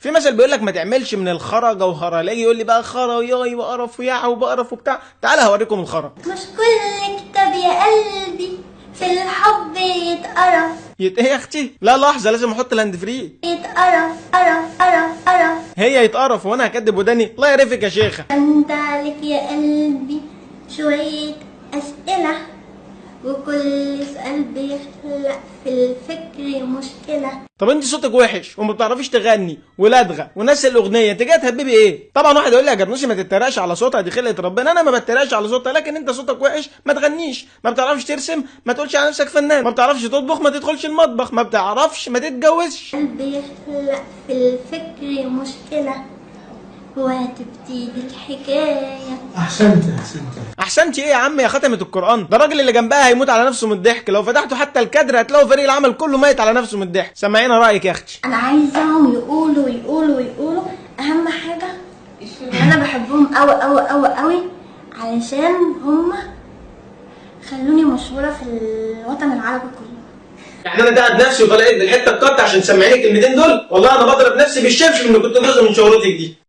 في مثل بيقول لك ما تعملش من الخرا جوهره، لا يجي يقول لي بقى خرا وياي وقرف ويع وبقرف وبتاع. تعالى هوريكم الخرا. مش كل كتاب يا قلبي في الحب يتقرف. ايه يا اختي؟ لا لحظه، لازم احط الهاند فري. يتقرف قرف قرف قرف. هي يتقرف وانا هكدب وداني؟ الله يعرفك يا شيخه. انت عليك يا قلبي شويه اسئله، وكل سؤال بيخلق في الفكر مشكله. طب انت صوتك وحش وما بتعرفيش تغني ولادغه وناس الاغنيه، انت جايه تهببي ايه؟ طبعا واحد يقول لي يا جرنوشي ما تتريقش على صوتها، دي خلقه ربنا. انا ما بتريقش على صوتها، لكن انت صوتك وحش ما تغنيش. ما بتعرفش ترسم ما تقولش على نفسك فنان. ما بتعرفش تطبخ ما تدخلش المطبخ. ما بتعرفش ما تتجوزش. بيخلق في الفكر مشكله، وهتبتدي الحكايه. احسنت ايه يا عم يا ختمه القران؟ ده الراجل اللي جنبها هيموت على نفسه من الضحك. لو فتحتوا حتى الكادر هتلاقوا فريق العمل كله ميت على نفسه من الضحك. سمعينا رايك يا اختي. انا عايزاهم يقولوا يقولوا يقولوا اهم حاجه انا بحبهم قوي قوي قوي قوي، علشان هم خلوني مشهوره في الوطن العربي كله. يعني انا قاعد نفسي وطلعت بالحته القط عشان تسمعيني الكلمتين دول؟ والله انا بضرب نفسي بالشبشب ان كنت جزء من شهرتك دي.